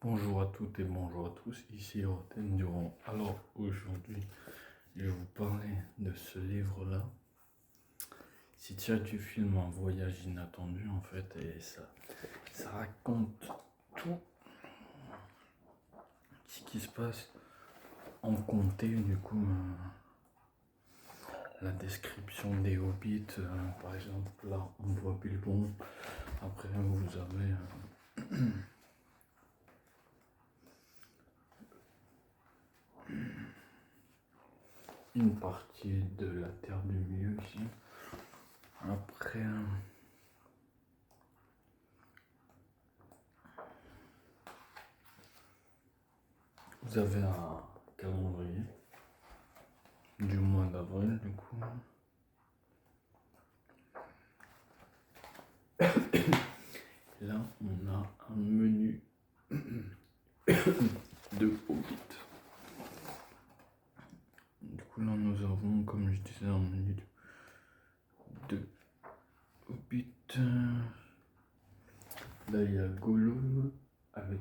Bonjour à toutes et bonjour à tous, ici Roten Durand. Alors aujourd'hui, je vais vous parler de ce livre-là. C'est tiré du film Un voyage inattendu en fait, et ça raconte tout ce qui se passe en comté, du coup, la description des hobbits, par exemple, là on voit Bilbon, après vous avez une partie de la Terre du Milieu ici. Après, vous avez un calendrier du mois d'avril, du coup. Là, on a un menu de Hobbit. Du coup, là, nous avons, comme je disais, un menu de Hobbit. Là, il y a Gollum avec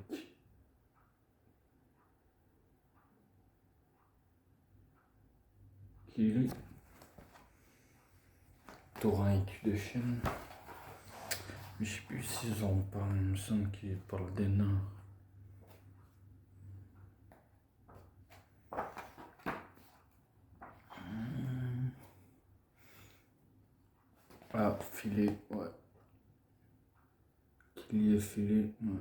Kili, Thorin et cul de chêne. Mais je sais plus s'ils en parlent, il me semble qu'ils parlent des nains. Ah, filet, ouais. Kili et filet, ouais.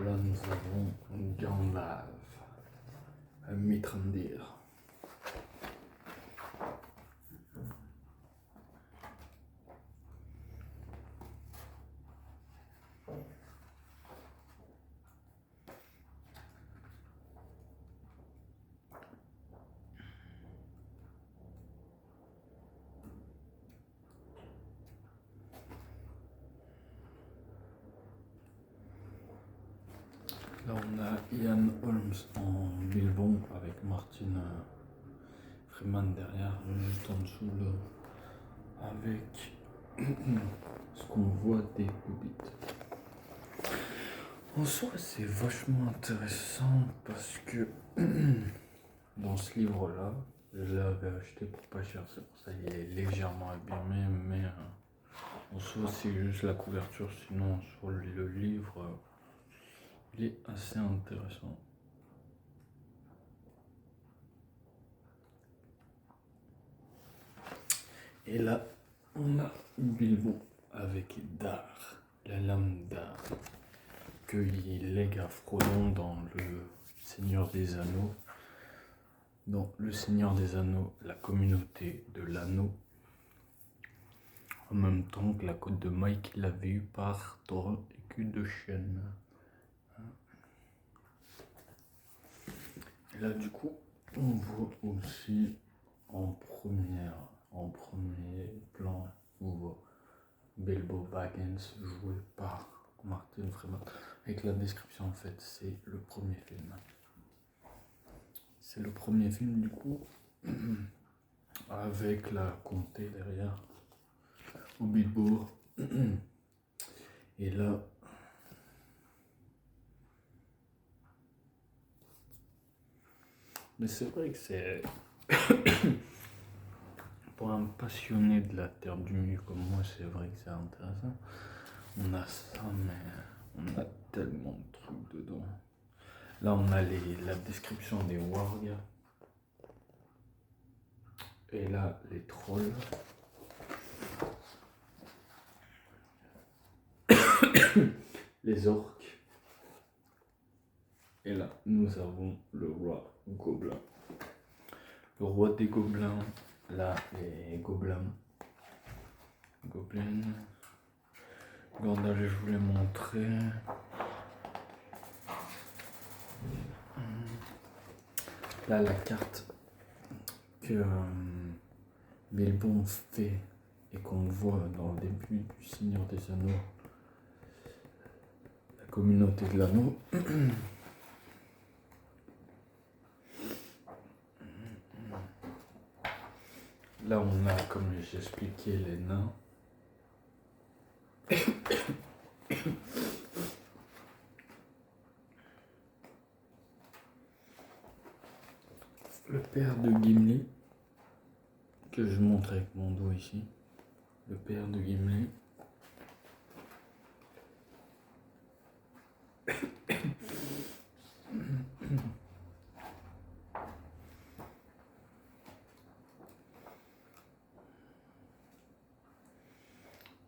Là, nous avons Gandalf à Mithrandir. Là, on a Ian Holmes en Bilbon avec Martin Freeman derrière, juste en dessous, là, avec ce qu'on voit des Hobbits. En soi, c'est vachement intéressant parce que dans ce livre-là, je l'avais acheté pour pas cher, c'est pour ça qu'il est légèrement abîmé, mais en soi, c'est juste la couverture. Sinon, sur le livre, il est assez intéressant. Et là, on a Bilbo avec Dar, la lame d'Ar, qu'il lègue à Frodon dans le Seigneur des Anneaux. Dans le Seigneur des Anneaux, la communauté de l'anneau, en même temps que la côte de Maille qu'il avait eue par Thorin et cul de chêne. Et là, du coup, on voit aussi en premier plan, on voit Bilbo Baggins joué par Martin Freeman. Avec la description, en fait, c'est le premier film. C'est le premier film, du coup, avec la comté derrière, au Bilbo. Et là, mais c'est vrai que c'est pour un passionné de la Terre du Milieu comme moi, c'est vrai que c'est intéressant. On a ça, mais on a tellement de trucs dedans. Là, on a la description des wargs. Et là, les trolls. Les orques. Et là, nous avons le roi gobelin. Le roi des gobelins. Là, les gobelins. Gobelins. Regardez, je vous l'ai montré. Là, la carte que Bilbon fait et qu'on voit dans le début du Seigneur des Anneaux, la communauté de l'anneau. Là, on a, comme j'ai expliqué, les nains. père de Gimli, que je montre avec mon dos ici. Le père de Gimli.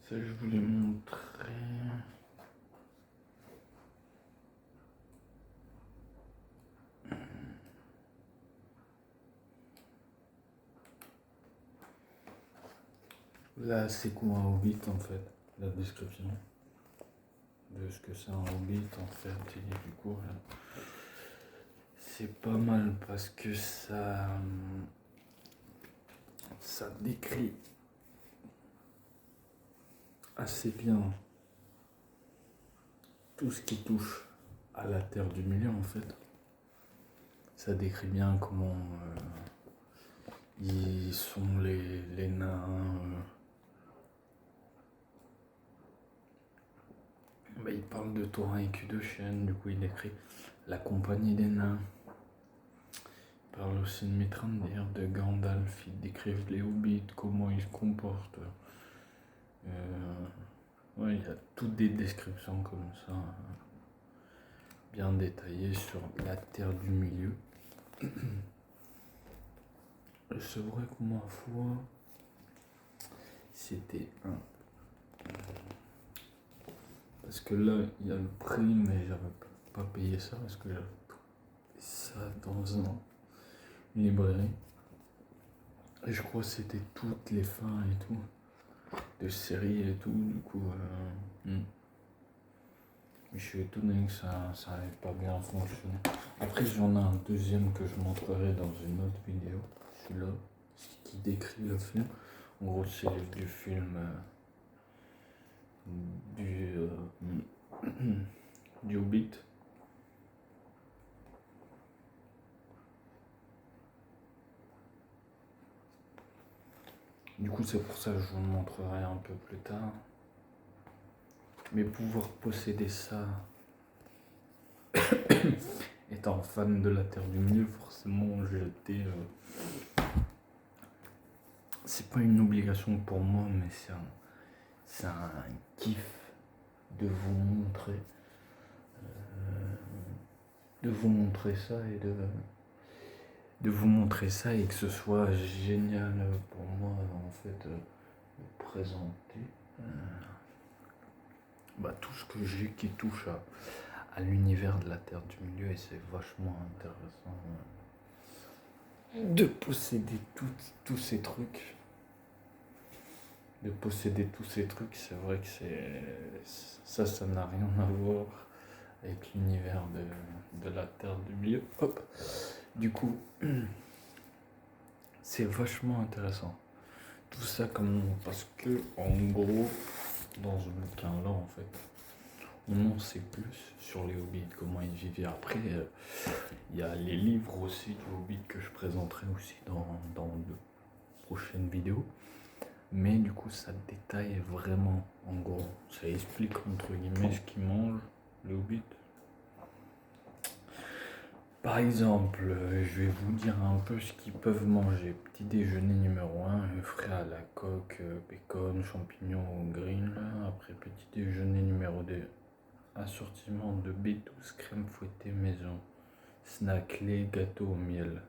Ça, je voulais montrer. Là, c'est quoi un hobbit en fait? La description de ce que c'est un hobbit en fait. Et du coup, c'est pas mal parce que ça décrit assez bien tout ce qui touche à la Terre du Milieu en fait. Ça décrit bien comment ils sont les nains. Il parle de Thorin et cul de chêne, du coup il écrit la compagnie des nains. Il parle aussi de Mithrandir, de Gandalf, ils décrivent les hobbits, comment ils se comportent. Ouais, il y a toutes des descriptions comme ça, bien détaillées sur la Terre du Milieu. Et c'est vrai que ma foi, c'était un. Parce que là, il y a le prix, mais j'avais pas payé ça parce que j'avais ça dans une librairie. Et je crois que c'était toutes les fins et tout, de séries et tout, du coup. Je suis étonné que ça n'avait pas bien fonctionné. Après, j'en ai un deuxième que je montrerai dans une autre vidéo. Celui-là, qui décrit le film. En gros, c'est du film du Hobbit. Du coup, c'est pour ça que je vous le montrerai un peu plus tard. Mais pouvoir posséder ça, étant fan de la Terre du Milieu, forcément, j'étais. C'est pas une obligation pour moi, mais c'est un kiff de vous montrer ça et de vous montrer ça et que ce soit génial pour moi en fait de présenter tout ce que j'ai qui touche à l'univers de la Terre du Milieu, et c'est vachement intéressant de posséder tous ces trucs. C'est vrai que ça n'a rien à voir avec l'univers de la Terre du Milieu. Hop. Du coup, c'est vachement intéressant. Tout ça parce que, en gros, dans ce bouquin-là, en fait, on en sait plus sur les hobbits, comment ils vivaient. Après, il y a les livres aussi du Hobbit que je présenterai aussi dans de prochaines vidéos. Mais du coup, ça détaille vraiment, en gros. Ça explique, entre guillemets, ce qu'ils mangent, le Hobbit. Par exemple, je vais vous dire un peu ce qu'ils peuvent manger. Petit déjeuner numéro 1, frais à la coque, bacon, champignons au grill. Après, petit déjeuner numéro 2, assortiment de bétous, crème fouettée maison. Snack lait, gâteau au miel.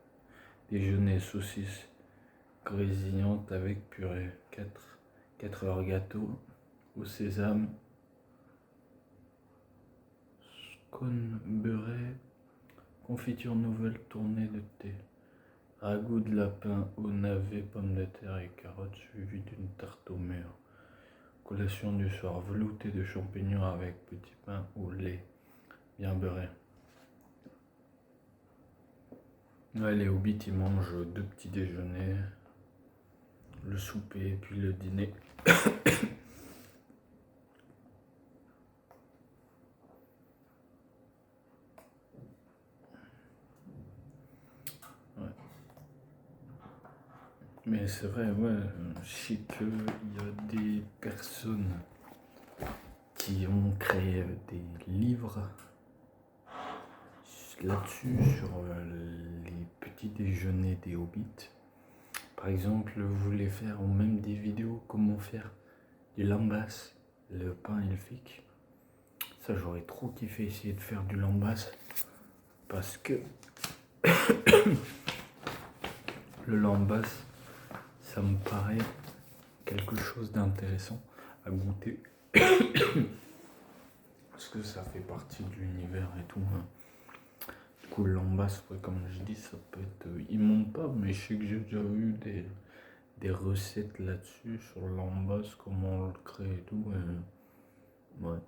Déjeuner saucisse grésillante avec purée. 4 heures gâteau au sésame. Scone beurré. Confiture nouvelle tournée de thé. Ragoût de lapin au navet, pommes de terre et carottes suivi d'une tarte au mûr. Collation du soir, velouté de champignons avec petit pain au lait, bien beurré. Ouais, les hobbits ils mangent 2 petits déjeuners, le souper puis le dîner. Mais c'est vrai, ouais, je sais qu'il y a des personnes qui ont créé des livres là-dessus, sur les petits petit déjeuner des hobbits. Par exemple, vous voulez faire ou même des vidéos comment faire du lambas, le pain elfique. Ça, j'aurais trop kiffé essayer de faire du lambas parce que le lambas, ça me paraît quelque chose d'intéressant à goûter parce que ça fait partie de l'univers et tout. Du coup, le lambas, ouais, comme je dis, ça peut être immonde pas, mais je sais que j'ai déjà vu des recettes là-dessus sur le lambas, comment on le crée et tout. Ouais.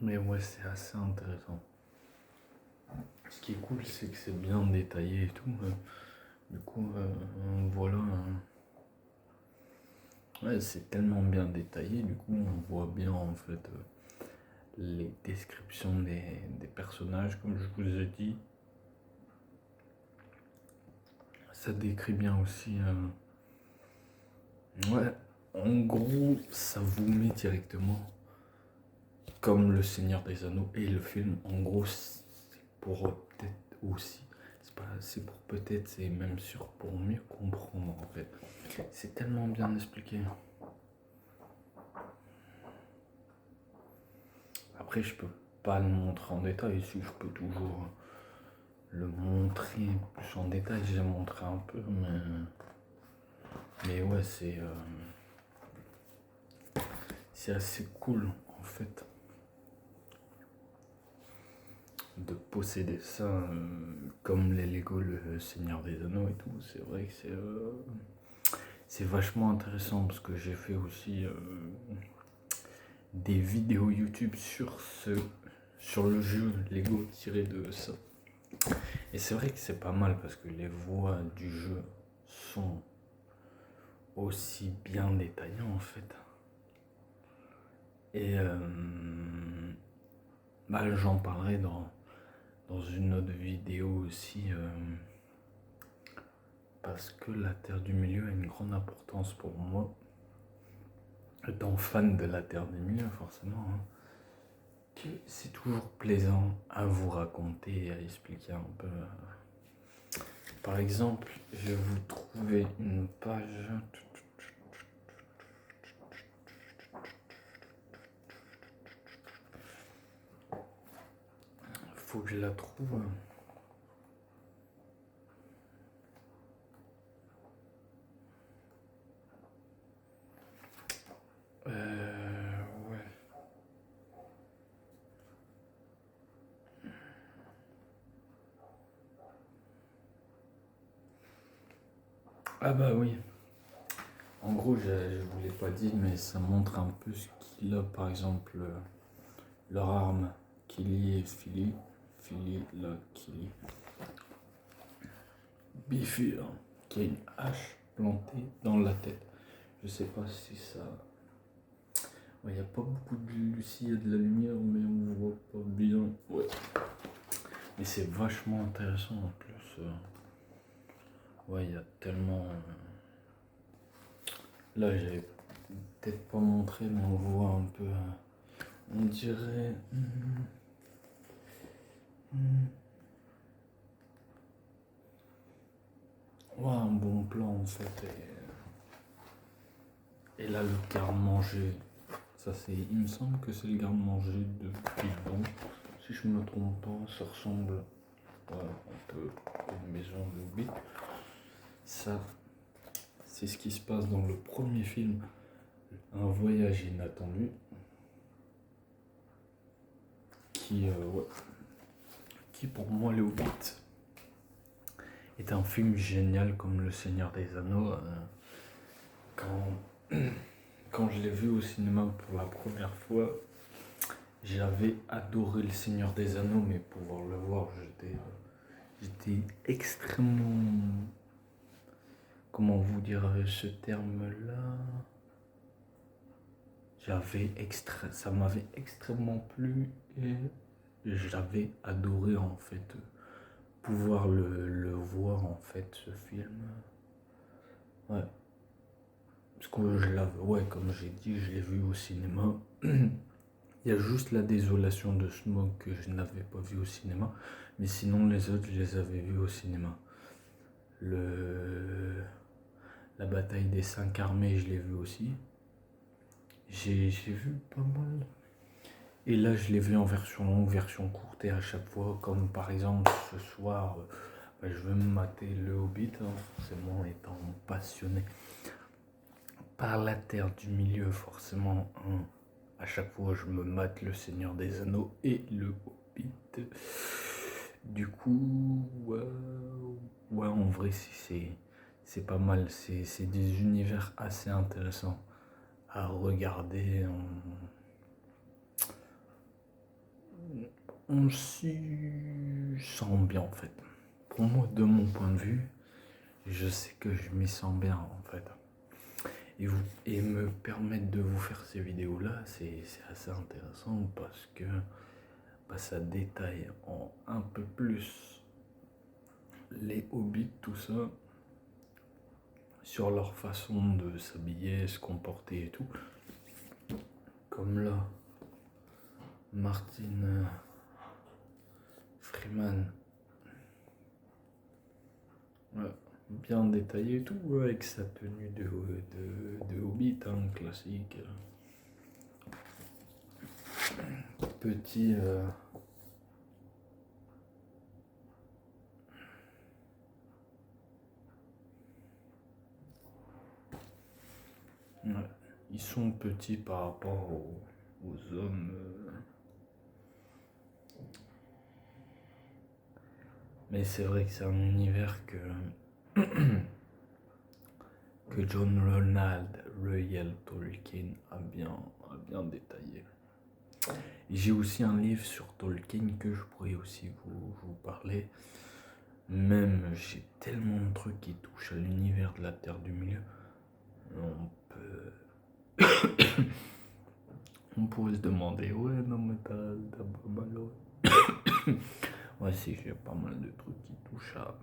Mais ouais, c'est assez intéressant. Ce qui est cool, c'est que c'est bien détaillé et tout. Du coup, voilà. Ouais, c'est tellement bien détaillé, du coup, on voit bien en fait les descriptions des personnages, comme je vous ai dit. Ça décrit bien aussi. Ouais, en gros, ça vous met directement comme Le Seigneur des Anneaux et le film. En gros, c'est pour peut-être aussi. C'est pour peut-être, c'est même sûr pour mieux comprendre en fait. C'est tellement bien expliqué. Après, je peux pas le montrer en détail, si je peux toujours le montrer plus en détail. J'ai montré un peu, mais ouais, c'est assez cool en fait de posséder ça comme les Lego, le Seigneur des Anneaux et tout. C'est vrai que c'est vachement intéressant parce que j'ai fait aussi des vidéos YouTube sur le jeu Lego tiré de ça. Et c'est vrai que c'est pas mal parce que les voix du jeu sont aussi bien détaillées en fait. Et j'en parlerai dans une autre vidéo aussi parce que la Terre du Milieu a une grande importance pour moi. Étant fan de la Terre du Milieu forcément, hein, que c'est toujours plaisant à vous raconter et à expliquer un peu. Par exemple, je vais vous trouver une page. Faut que je la trouve. Ouais. Ah bah oui. En gros, je vous l'ai pas dit, mais ça montre un peu ce qu'il a, par exemple, leur arme, Kili et Philly. Philly, là, Kili. Bifur, qui a une hache plantée dans la tête. Je sais pas si ça. Il n'y a pas beaucoup de lucie et de la lumière, mais on voit pas bien. Ouais. Mais c'est vachement intéressant en plus. Ouais, il y a tellement. Là, j'avais peut-être pas montré, mais on voit un peu. On dirait. Ouais, un bon plan en fait. Et là, le garde-manger. Ça, il me semble que c'est le garde-manger de Bilbon. Si je me trompe pas, ça ressemble un peu à une maison de Hobbit. Ça, c'est ce qui se passe dans le premier film, Un voyage inattendu, qui pour moi, Le Hobbit, est un film génial comme Le Seigneur des Anneaux. Quand je l'ai vu au cinéma pour la première fois, j'avais adoré Le Seigneur des Anneaux, mais pouvoir le voir, j'étais extrêmement... Comment vous dire ce terme-là? Ça m'avait extrêmement plu et j'avais adoré en fait pouvoir le voir en fait ce film. Ouais. Parce que comme j'ai dit, je l'ai vu au cinéma. Il y a juste La Désolation de Smaug que je n'avais pas vu au cinéma, mais sinon les autres, je les avais vus au cinéma. La bataille des 5 armées, je l'ai vu aussi. J'ai vu pas mal. Et là, je l'ai vu en version longue, version courte, et à chaque fois, comme par exemple ce soir, je vais me mater le Hobbit, hein, forcément étant passionné par la Terre du Milieu, forcément, hein, à chaque fois, je me mate le Seigneur des Anneaux et le Hobbit. Du coup, ouais, en vrai, c'est pas mal. C'est des univers assez intéressants à regarder. On s'y sent bien, en fait. Pour moi, de mon point de vue, je sais que je m'y sens bien, en fait. Et me permettre de vous faire ces vidéos-là, c'est assez intéressant parce que ça détaille un peu plus les hobbits, tout ça, sur leur façon de s'habiller, se comporter et tout. Comme là, Martin Freeman, ouais, bien détaillé et tout, avec sa tenue de hobbit, hein, classique. Petit... Ouais. Ils sont petits par rapport aux hommes. Mais c'est vrai que c'est un univers que John Ronald Reuel Tolkien a bien détaillé. J'ai aussi un livre sur Tolkien que je pourrais aussi vous parler. Même j'ai tellement de trucs qui touchent à l'univers de la Terre du Milieu. On pourrait se demander, ouais, non, mais t'as pas mal. Ouais, si, j'ai pas mal de trucs qui touchent à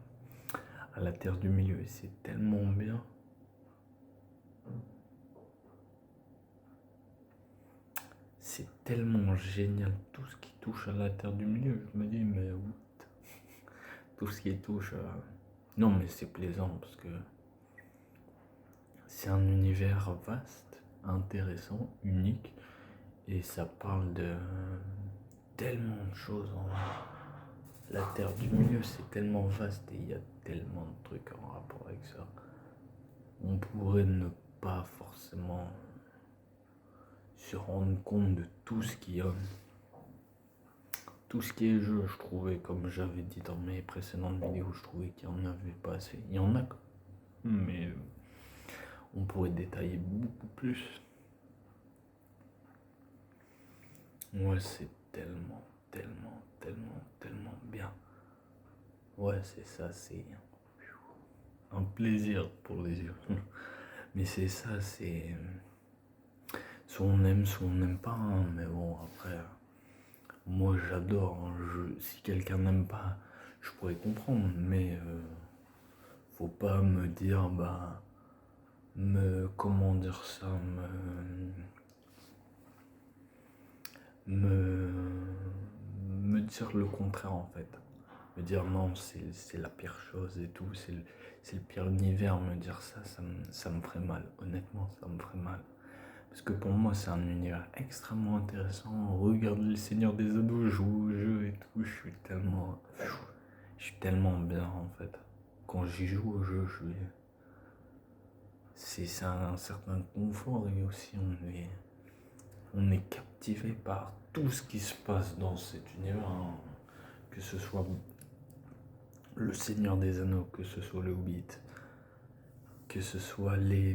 la Terre du Milieu et c'est tellement bien. C'est tellement génial tout ce qui touche à la Terre du Milieu. Je me dis, mais tout ce qui touche à... Non, mais c'est plaisant parce que c'est un univers vaste, intéressant, unique. Et ça parle de tellement de choses. La Terre du Milieu, c'est tellement vaste et il y a tellement de trucs en rapport avec ça. On pourrait ne pas forcément se rendre compte de tout ce qu'il y a. Tout ce qui est jeu, je trouvais, comme j'avais dit dans mes précédentes vidéos, je trouvais qu'il n'y en avait pas assez. Il y en a, mais on pourrait détailler beaucoup plus. Ouais, c'est tellement bien. Ouais, c'est ça, c'est un plaisir pour les yeux. Mais c'est ça, c'est... Soit on aime, soit on n'aime pas, hein. Mais bon, après... Moi j'adore, hein. Si quelqu'un n'aime pas, je pourrais comprendre, mais faut pas me dire, comment dire ça, me dire le contraire en fait. Me dire non, c'est la pire chose et tout, c'est le pire univers, me dire ça me ferait mal, honnêtement ça me ferait mal. Parce que pour moi, c'est un univers extrêmement intéressant. Regardez le Seigneur des Anneaux, joue au jeu et tout. Je suis tellement bien en fait. Quand j'y joue au jeu, c'est un certain confort et aussi on est captivé par tout ce qui se passe dans cet univers. Hein. Que ce soit le Seigneur des Anneaux, que ce soit le Hobbit, que ce soit les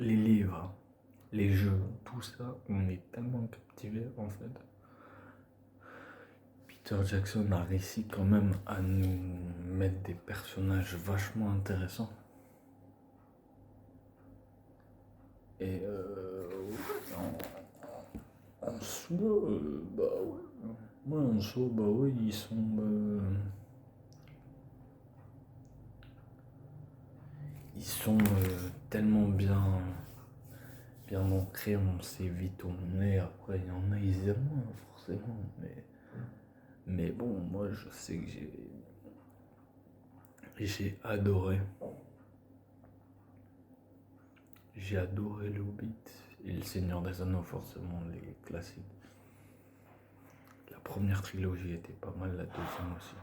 livres, les jeux, tout ça, on est tellement captivé en fait. Peter Jackson a réussi quand même à nous mettre des personnages vachement intéressants. Et en soi, bah ouais. Ouais, en soi, bah ouais, ils sont tellement bien bien ancré, on sait vite où on est. Après, il y en a, ils aiment moins, forcément. Mais bon, moi, je sais que j'ai adoré. J'ai adoré le Hobbit et le Seigneur des Anneaux, forcément, les classiques. La première trilogie était pas mal, la deuxième aussi.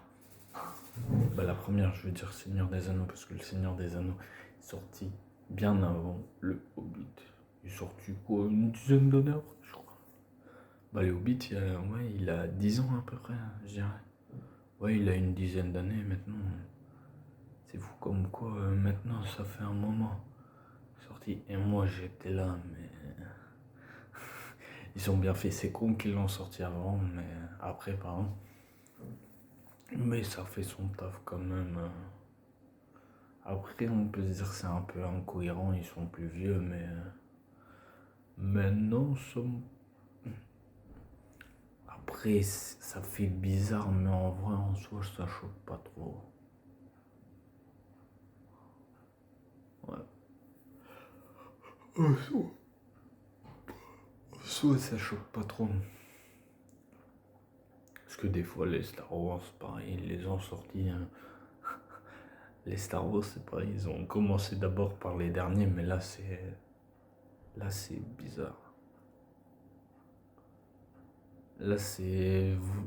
Bah, la première, je veux dire Seigneur des Anneaux, parce que le Seigneur des Anneaux est sorti bien avant le Hobbit. Il est sorti quoi, une dizaine d'années après, je crois. Bah, le Hobbit, il a 10 ans à peu près, hein, je dirais. Ouais, il a une dizaine d'années maintenant. C'est fou comme quoi, maintenant, ça fait un moment sorti. Et moi, j'étais là, mais ils ont bien fait. C'est con qu'ils l'ont sorti avant, mais après, pardon. Mais ça fait son taf quand même. Après, on peut se dire que c'est un peu incohérent, ils sont plus vieux, mais maintenant, après, ça fait bizarre, mais en vrai, en soi, ça choque pas trop. Ouais. En soi, ça choque pas trop. Parce que des fois, les Star Wars, pareil, ils les ont sortis. Hein. Les Star Wars, c'est pareil, ils ont commencé d'abord par les derniers, mais là, c'est bizarre. Là,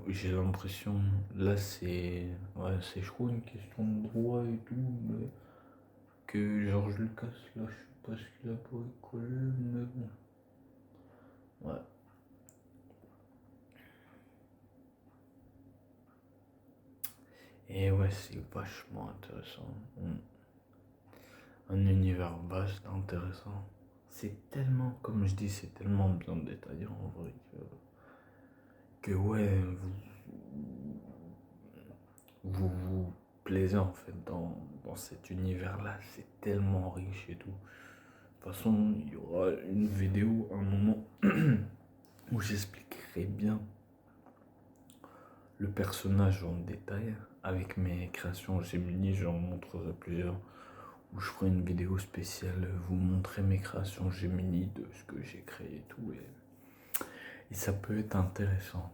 j'ai l'impression, là, c'est, je crois, une question de droit et tout, mais que George Lucas, là, je sais pas ce qu'il a pour coller, mais bon. Ouais. Et ouais, c'est vachement intéressant. Un univers vaste, intéressant. C'est tellement, comme je dis, c'est tellement bien détaillé en vrai que ouais, vous plaisez en fait dans cet univers-là. C'est tellement riche et tout. De toute façon, il y aura une vidéo, un moment où j'expliquerai bien le personnage en détail avec mes créations Gemini. J'en montrerai plusieurs. Où je ferai une vidéo spéciale, vous montrer mes créations Gemini de ce que j'ai créé et tout. Et ça peut être intéressant.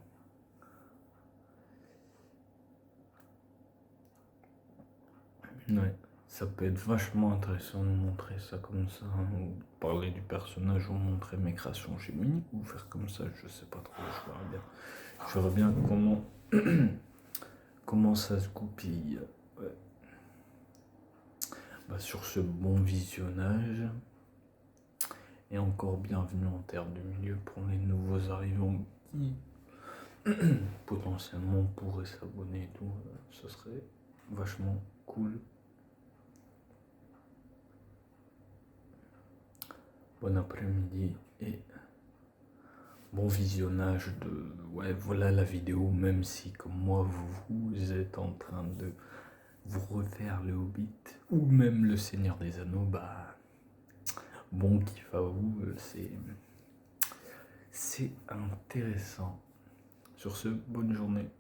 Ouais, ça peut être vachement intéressant de montrer ça comme ça, hein, ou parler du personnage ou montrer mes créations Gemini, ou faire comme ça, je sais pas trop, je verrai bien. Je verrai bien comment ça se goupille. Ouais. Bah, sur ce bon visionnage, et encore bienvenue en terre du milieu pour les nouveaux arrivants qui potentiellement pourraient s'abonner et tout, ce serait vachement cool. Bon après-midi et bon visionnage de... Ouais, voilà la vidéo, même si comme moi vous êtes en train de vous refaire le Hobbit ou même le Seigneur des Anneaux, bah bon kiff à vous, c'est intéressant. Sur ce, bonne journée.